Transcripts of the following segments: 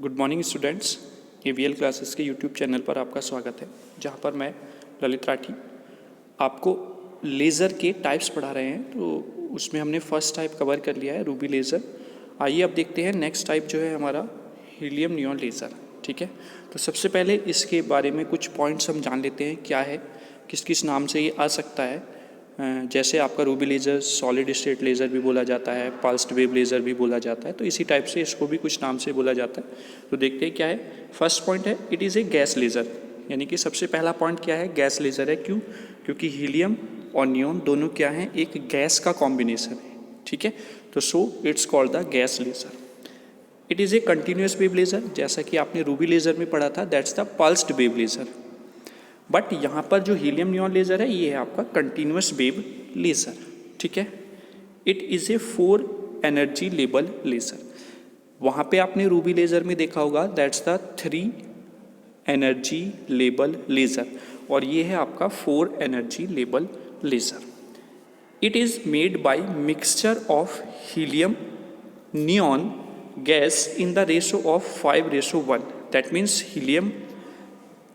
Good morning students, AVL classes के YouTube channel पर आपका स्वागत है, जहां पर मैं ललित राठी आपको लेज़र के टाइप्स पढ़ा रहे हैं। तो उसमें हमने फर्स्ट टाइप कवर कर लिया है, रूबी लेज़र। आइए अब देखते हैं नेक्स्ट टाइप जो है हमारा हीलियम नियॉन लेज़र। ठीक है, तो सबसे पहले इसके बारे में कुछ पॉइंट्स हम जान लेते हैं, क्या है, किस किस नाम से ये आ सकता है। जैसे आपका Ruby laser solid state laser भी बोला जाता है, पल्स्ड वेव लेज़र भी बोला जाता है, तो इसी टाइप से इसको भी कुछ नाम से बोला जाता है। तो देखते हैं क्या है। फर्स्ट पॉइंट है, it is a gas laser, यानी कि सबसे पहला पॉइंट क्या है, गैस लेज़र है। क्यों? क्योंकि हीलियम और नियॉन दोनों क्या हैं, एक गैस का कॉम्बिनेशन है। ठीक है, तो so it's called the gas laser. It is a continuous wave laser, जैसा कि आपने रूबी लेज़र में पढ़ा था, that's the pulsed wave laser. But यहाँ पर जो हीलियम नियॉन लेज़र है, ये है आपका कंटिन्यूस वेव लेज़र। ठीक है, it is a 4 energy level laser. वहाँ पे आपने रूबी लेज़र में देखा होगा, that's the 3 energy level laser, और ये है आपका 4 energy level laser. It is made by mixture of helium neon gas in the ratio of 5:1। That means helium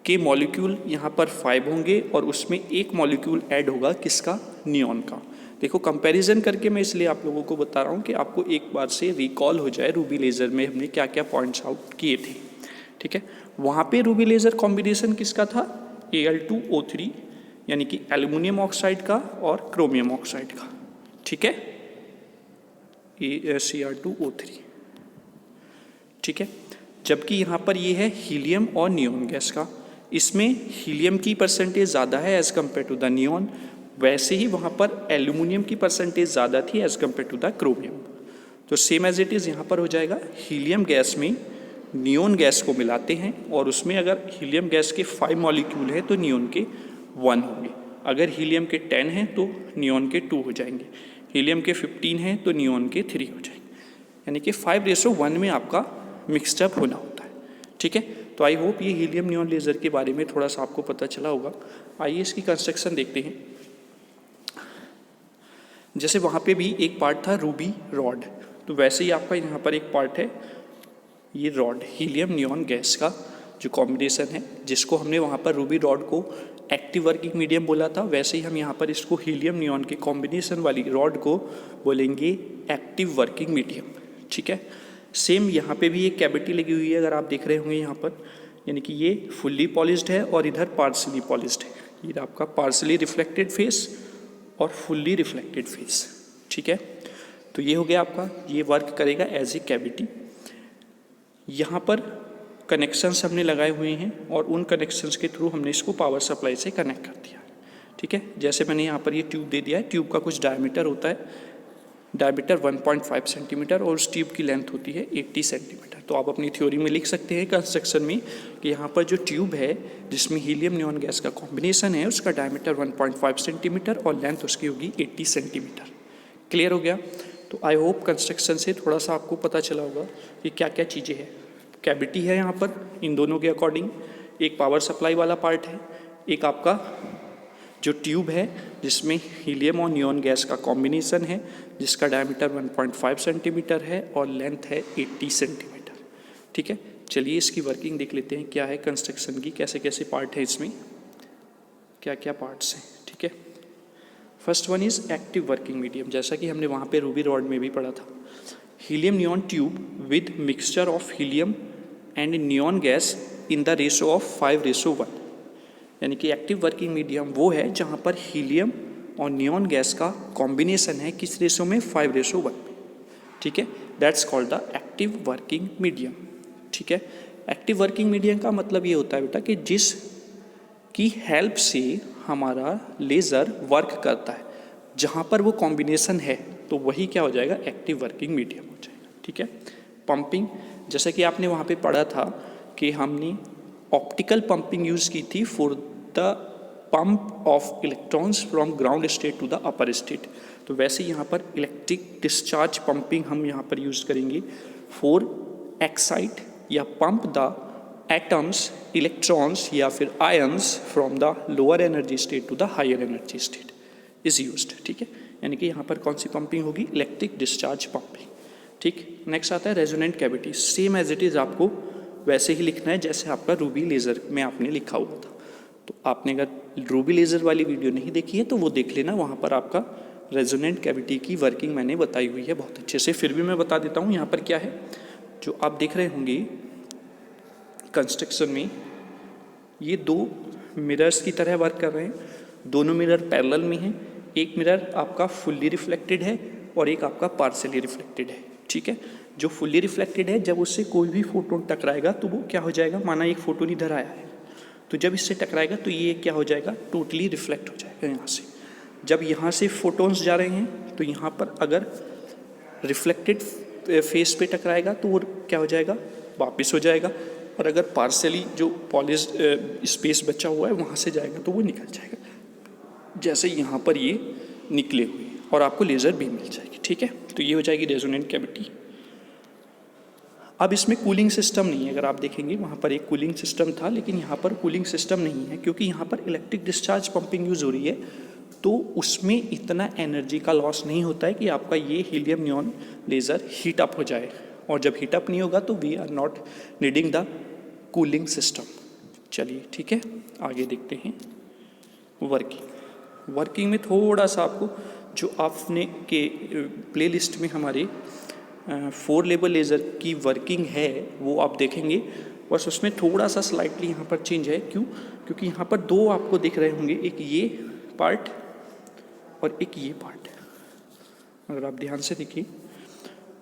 के मॉलिक्यूल यहाँ पर 5 होंगे और उसमें एक मॉलिक्यूल ऐड होगा, किसका, नियॉन का। देखो, कंपैरिजन करके मैं इसलिए आप लोगों को बता रहा हूँ कि आपको एक बार से रिकॉल हो जाए रूबी लेज़र में हमने क्या क्या पॉइंट्स आउट किए थे। ठीक है, वहाँ पे रूबी लेज़र कॉम्बिनेशन किसका था, Al2O3, यानी कि एल्यूमिनियम ऑक्साइड का और क्रोमियम ऑक्साइड का। ठीक है, ACr2O3। ठीक है, जबकि यहाँ पर ये है हीलियम और नियॉन गैस का। इसमें हीलियम की परसेंटेज ज़्यादा है as compare to the neon, वैसे ही वहाँ पर एल्यूमिनियम की परसेंटेज ज़्यादा थी as compare to the chromium. तो सेम एज इट इज़ यहाँ पर हो जाएगा, हीलियम गैस में नियॉन गैस को मिलाते हैं और उसमें अगर हीलियम गैस के 5 मॉलिक्यूल है तो नियॉन के 1 होंगे। अगर हीलियम के 10 हैं तो नियॉन के 2 हो जाएंगे। हीलियम के 15 हैं तो नियॉन के 3 हो जाएंगे, यानी कि 5:1 में आपका मिक्सअप होना होता है। ठीक है, तो आई होप ये हीलियम नियॉन लेज़र के बारे में थोड़ा सा आपको पता चला होगा। आइए इसकी कंस्ट्रक्शन देखते हैं। जैसे वहाँ पे भी एक पार्ट था रूबी रॉड, तो वैसे ही आपका यहाँ पर एक पार्ट है, ये रॉड हीलियम नियॉन गैस का जो कॉम्बिनेशन है, जिसको हमने वहाँ पर रूबी रॉड को एक्टिव वर्किंग मीडियम बोला था, वैसे ही हम यहाँ पर इसको हीलियम नियॉन के कॉम्बिनेशन वाली रॉड को बोलेंगे एक्टिव वर्किंग मीडियम। ठीक है, सेम यहाँ पे भी एक कैविटी लगी हुई है, अगर आप देख रहे होंगे यहाँ पर, यानी कि ये फुल्ली पॉलिश्ड है और इधर पार्सली पॉलिश्ड है। ये आपका पार्सली रिफ्लेक्टेड फेस और फुल्ली रिफ्लेक्टेड फेस। ठीक है, तो ये हो गया आपका, ये वर्क करेगा एज ए कैविटी। यहाँ पर कनेक्शंस हमने लगाए हुए हैं और उन कनेक्शंस के थ्रू हमने इसको पावर सप्लाई से कनेक्ट कर दिया। ठीक है, जैसे मैंने यहाँ पर ये ट्यूब दे दिया है, ट्यूब का कुछ डायमीटर होता है, डायमीटर 1.5 सेंटीमीटर, और उस ट्यूब की लेंथ होती है 80 सेंटीमीटर। तो आप अपनी थ्योरी में लिख सकते हैं कंस्ट्रक्शन में कि यहाँ पर जो ट्यूब है जिसमें हीलियम नियॉन गैस का कॉम्बिनेशन है, उसका डायमीटर 1.5 सेंटीमीटर और लेंथ उसकी होगी 80 सेंटीमीटर। क्लियर हो गया? तो आई होप कंस्ट्रक्शन से थोड़ा सा आपको पता चला होगा कि क्या क्या चीज़ें हैं। कैविटी है यहाँ पर, इन दोनों के अकॉर्डिंग एक पावर सप्लाई वाला पार्ट है, एक आपका जो ट्यूब है जिसमें हीलियम और नियॉन गैस का कॉम्बिनेशन है, जिसका डायमीटर 1.5 सेंटीमीटर है और लेंथ है 80 सेंटीमीटर। ठीक है, चलिए इसकी वर्किंग देख लेते हैं, क्या है कंस्ट्रक्शन की, कैसे कैसे पार्ट है इसमें, क्या क्या पार्ट्स हैं। ठीक है, first one is active working medium, जैसा कि हमने वहाँ पे रूबी रॉड में भी पढ़ा था। Helium neon tube with mixture of helium and neon gas in the ratio of 5:1, यानी कि एक्टिव वर्किंग मीडियम वो है जहाँ पर हीलियम और नियॉन गैस का कॉम्बिनेशन है, किस रेशो में, 5:1 में। ठीक है, that's called the active working medium. ठीक है, एक्टिव वर्किंग मीडियम का मतलब ये होता है बेटा कि जिस की हेल्प से हमारा लेज़र वर्क करता है, जहाँ पर वो कॉम्बिनेशन है, तो वही क्या हो जाएगा, एक्टिव वर्किंग मीडियम हो जाएगा। ठीक है, पंपिंग, जैसा कि आपने वहाँ पे पढ़ा था कि हमने ऑप्टिकल पंपिंग यूज़ की थी for the pump of electrons from ground state to the upper state, तो वैसे यहाँ पर इलेक्ट्रिक डिस्चार्ज पंपिंग हम यहाँ पर यूज़ करेंगे फॉर एक्साइट या पंप द एटम्स, इलेक्ट्रॉन्स या फिर ions from the lower energy state to the higher energy state is used. ठीक है, यानी कि यहाँ पर कौन सी पंपिंग होगी, इलेक्ट्रिक डिस्चार्ज पंपिंग। ठीक, नेक्स्ट आता है resonant cavity, same as it is आपको वैसे ही लिखना है जैसे आपका रूबी लेज़र में आपने लिखा हुआ था। तो आपने अगर रूबी लेज़र वाली वीडियो नहीं देखी है तो वो देख लेना, वहाँ पर आपका रेजोनेंट कैविटी की वर्किंग मैंने बताई हुई है बहुत अच्छे से। फिर भी मैं बता देता हूँ यहाँ पर क्या है। जो आप देख रहे होंगे कंस्ट्रक्शन में, ये दो मिरर्स की तरह वर्क कर रहे हैं। दोनों मिरर पैरेलल में हैं। एक मिरर आपका फुल्ली रिफ्लेक्टेड है और एक आपका पार्शियली रिफ्लेक्टेड है, ठीक है। जो फुल्ली रिफ्लेक्टेड है, जब उससे कोई भी फोटोन टकराएगा तो वो क्या हो जाएगा, माना एक फोटोन इधर आया है तो जब इससे टकराएगा तो ये क्या हो जाएगा, टोटली रिफ्लेक्ट हो जाएगा यहाँ से। जब यहाँ से फोटोन्स जा रहे हैं तो यहाँ पर अगर रिफ्लेक्टेड फेस पे टकराएगा तो वो क्या हो जाएगा, वापस हो जाएगा। और अगर पार्शियली जो पॉलिश स्पेस बचा हुआ है वहाँ से जाएगा तो वो निकल जाएगा, जैसे यहाँ पर ये निकले हुए, और आपको लेज़र बीम मिल जाएगी, ठीक है। तो ये हो जाएगी रेजोनेंट कैविटी। अब इसमें कूलिंग सिस्टम नहीं है। अगर आप देखेंगे वहाँ पर एक कूलिंग सिस्टम था, लेकिन यहाँ पर कूलिंग सिस्टम नहीं है क्योंकि यहाँ पर इलेक्ट्रिक डिस्चार्ज पंपिंग यूज़ हो रही है। तो उसमें इतना एनर्जी का लॉस नहीं होता है कि आपका ये helium neon laser heat up हो जाए। और जब हीट अप नहीं होगा तो we are not needing the cooling system. चलिए ठीक है, आगे देखते हैं वर्किंग में थोड़ा सा आपको जो आपने के प्लेलिस्ट में हमारे 4 लेवल लेज़र की वर्किंग है वो आप देखेंगे। बस उसमें थोड़ा सा स्लाइटली यहाँ पर चेंज है। क्यों? क्योंकि यहाँ पर दो आपको दिख रहे होंगे, एक ये पार्ट और एक ये पार्ट। अगर आप ध्यान से देखिए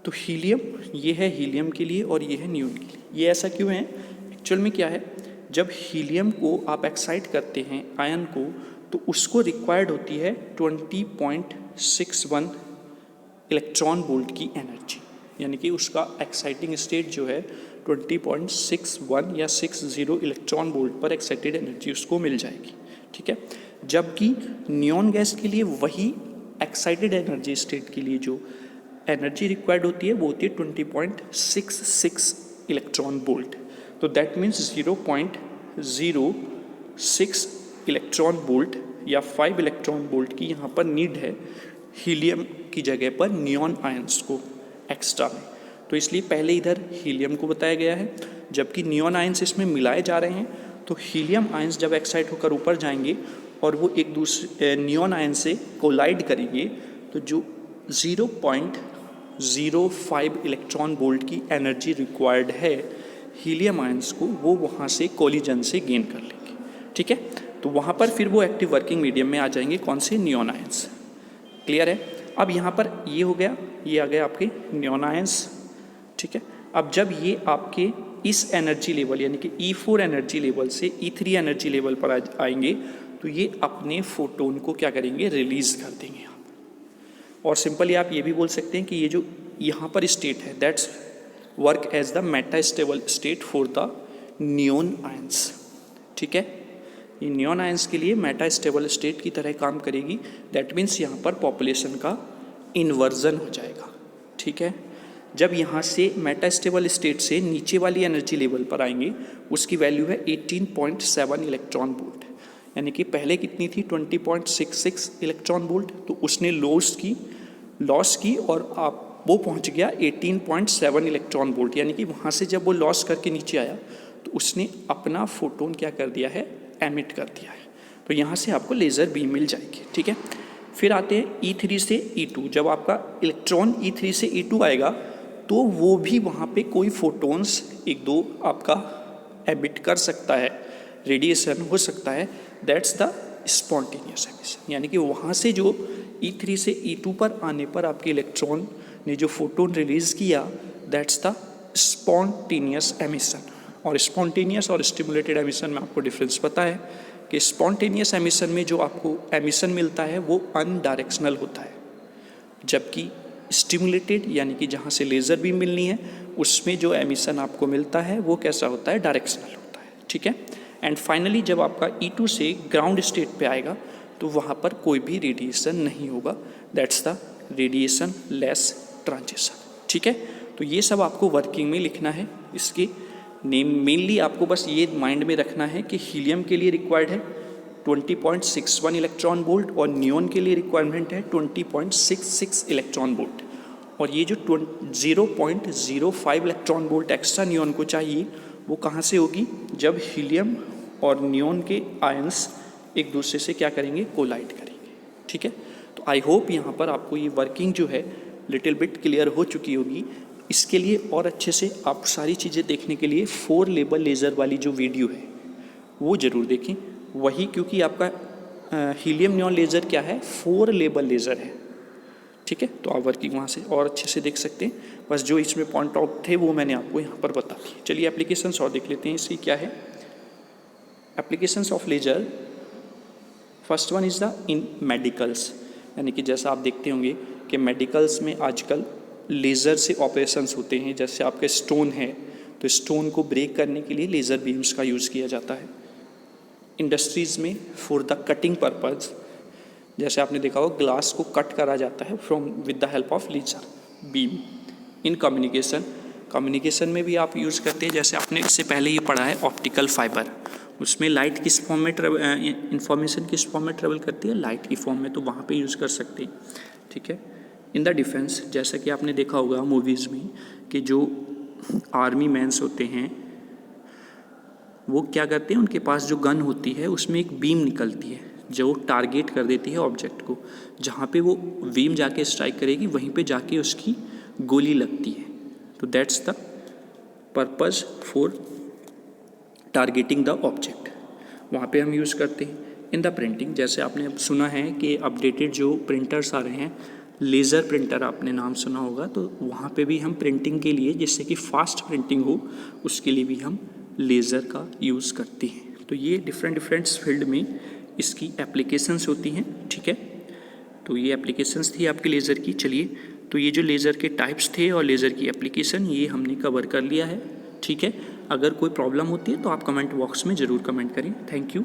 तो हीलियम ये है हीलियम के लिए और ये है नियॉन के लिए। ये ऐसा क्यों है? एक्चुअल में क्या है, जब हीलियम को आप एक्साइट करते हैं आयन को, तो उसको रिक्वायर्ड होती है 20.61 इलेक्ट्रॉन वोल्ट की एनर्जी, यानी कि उसका एक्साइटिंग स्टेट जो है 20.61 या 60 इलेक्ट्रॉन वोल्ट पर एक्साइटेड एनर्जी उसको मिल जाएगी, ठीक है। जबकि नियॉन गैस के लिए वही एक्साइटेड एनर्जी स्टेट के लिए जो एनर्जी रिक्वायर्ड होती है वो होती है 20.66 इलेक्ट्रॉन वोल्ट। तो दैट मीन्स 0.06 इलेक्ट्रॉन वोल्ट या 5 इलेक्ट्रॉन वोल्ट की यहाँ पर नीड है हीलियम की जगह पर नियॉन आयंस को एक्स्ट्रा में। तो इसलिए पहले इधर हीलियम को बताया गया है, जबकि नियॉन आयंस इसमें मिलाए जा रहे हैं। तो हीलियम आयंस जब एक्साइट होकर ऊपर जाएंगे और वो एक दूसरे नियॉन आयन से कोलाइड करेंगे, तो जो 0.05 इलेक्ट्रॉन वोल्ट की एनर्जी रिक्वायर्ड है हीलियम आयंस को, वो वहाँ से कोलिजन से गेन कर लेंगे, ठीक है। तो वहाँ पर फिर वो एक्टिव वर्किंग मीडियम में आ जाएंगे, कौन से, नियॉन आयंस। क्लियर है? अब यहाँ पर ये हो गया, ये आ गए आपके नियॉन आयंस, ठीक है। अब जब ये आपके इस एनर्जी लेवल यानी कि E4 एनर्जी लेवल से E3 एनर्जी लेवल पर आएंगे, तो ये अपने फोटोन को क्या करेंगे, रिलीज कर देंगे। और सिंपली आप ये भी बोल सकते हैं कि ये जो यहाँ पर स्टेट है that's work as the metastable state for the neon ions, ठीक है। ये नियॉन आयंस के लिए मेटा स्टेबल स्टेट की तरह काम करेगी। दैट मीन्स यहाँ पर पॉपुलेशन का इन्वर्जन हो जाएगा, ठीक है। जब यहाँ से मेटा स्टेबल स्टेट से नीचे वाली एनर्जी लेवल पर आएंगे, उसकी वैल्यू है 18.7 इलेक्ट्रॉन वोल्ट, यानी कि पहले कितनी थी, 20.66 इलेक्ट्रॉन वोल्ट। तो उसने लॉस की और आप वो पहुँच गया 18.7 इलेक्ट्रॉन वोल्ट, यानी कि वहाँ से जब वो लॉस करके नीचे आया तो उसने अपना फोटोन क्या कर दिया है, एमिट कर दिया है। तो यहाँ से आपको लेज़र बीम मिल जाएगी, ठीक है। फिर आते हैं E3 से E2। जब आपका इलेक्ट्रॉन E3 से E2 आएगा तो वो भी वहाँ पे कोई फोटोन्स एक दो आपका एमिट कर सकता है, रेडिएशन हो सकता है। दैट्स द स्पॉन्टेनियस एमिशन, यानी कि वहाँ से जो E3 से E2 पर आने पर आपके इलेक्ट्रॉन ने जो फोटोन रिलीज़ किया, दैट्स द स्पॉन्टेनियस एमिशन। और स्पॉन्टेनियस और स्टिमुलेटेड एमिशन में आपको डिफरेंस पता है कि स्पॉन्टेनियस एमिशन में जो आपको एमिशन मिलता है वो अनडायरेक्शनल होता है, जबकि स्टिमुलेटेड यानी कि जहाँ से लेज़र बीम मिलनी है उसमें जो एमिशन आपको मिलता है वो कैसा होता है, डायरेक्शनल होता है, ठीक है। एंड फाइनली जब आपका E2 से ग्राउंड स्टेट पे आएगा तो वहाँ पर कोई भी रेडिएशन नहीं होगा। That's the radiation less transition, ठीक है। तो ये सब आपको वर्किंग में लिखना है। इसके नेम मेनली आपको बस ये माइंड में रखना है कि हीलियम के लिए रिक्वायर्ड है 20.61 इलेक्ट्रॉन वोल्ट और नियॉन के लिए रिक्वायरमेंट है 20.66 इलेक्ट्रॉन वोल्ट। और ये जो 0.05 इलेक्ट्रॉन वोल्ट एक्स्ट्रा नियॉन को चाहिए वो कहाँ से होगी, जब हीलियम और नियॉन के आयंस एक दूसरे से क्या करेंगे, कोलाइड करेंगे। ठीक है, तो आई होप यहाँ पर आपको ये वर्किंग जो है लिटिल बिट क्लियर हो चुकी होगी। इसके लिए और अच्छे से आप सारी चीज़ें देखने के लिए 4 लेबल लेज़र वाली जो वीडियो है वो ज़रूर देखें। वही, क्योंकि आपका हीलियम नियॉन लेज़र क्या है, 4 लेबल लेज़र है। ठीक है, तो आप वर्किंग वहाँ से और अच्छे से देख सकते हैं। बस जो इसमें पॉइंट आउट थे वो मैंने आपको यहाँ पर बता दिए। चलिए एप्लीकेशंस और देख लेते हैं इसकी क्या है। Applications of laser, first one is the in medicals, यानी कि जैसा आप देखते होंगे कि मेडिकल्स में आजकल लेज़र से ऑपरेशंस होते हैं। जैसे आपके स्टोन है तो स्टोन को ब्रेक करने के लिए लेज़र बीम्स का यूज़ किया जाता है। इंडस्ट्रीज़ में फॉर द कटिंग पर्पज़, जैसे आपने देखा होगा ग्लास को कट करा जाता है from with the help of laser beam. In communication में भी आप यूज़ करते हैं। जैसे आपने इससे पहले ही पढ़ा है ऑप्टिकल फाइबर, उसमें लाइट किस फॉर्म में इंफॉर्मेशन किस फॉर्म में ट्रेवल करती है, लाइट की फॉर्म में, तो वहाँ पे यूज़ कर सकते हैं। ठीक है, इन द डिफेंस, जैसा कि आपने देखा होगा मूवीज़ में कि जो आर्मी मैन्स होते हैं वो क्या करते हैं, उनके पास जो गन होती है उसमें एक बीम निकलती है जो टारगेट कर देती है ऑब्जेक्ट को। जहाँ पे वो बीम जाके स्ट्राइक करेगी वहीं पे जाके उसकी गोली लगती है। तो that's the purpose for targeting the object, वहाँ पे हम यूज़ करते हैं। इन द प्रिंटिंग, जैसे आपने अब सुना है कि अपडेटेड जो प्रिंटर्स आ रहे हैं, लेज़र प्रिंटर आपने नाम सुना होगा, तो वहाँ पे भी हम प्रिंटिंग के लिए, जिससे कि फास्ट प्रिंटिंग हो, उसके लिए भी हम लेज़र का यूज़ करते हैं। तो ये डिफरेंट फील्ड में इसकी एप्लीकेशंस होती हैं। ठीक है, तो ये एप्लीकेशंस थी आपके लेज़र की। चलिए, तो ये जो लेज़र के टाइप्स थे और लेज़र की एप्लीकेशन ये हमने कवर कर लिया है। ठीक है, अगर कोई प्रॉब्लम होती है तो आप कमेंट बॉक्स में ज़रूर कमेंट करें। Thank you.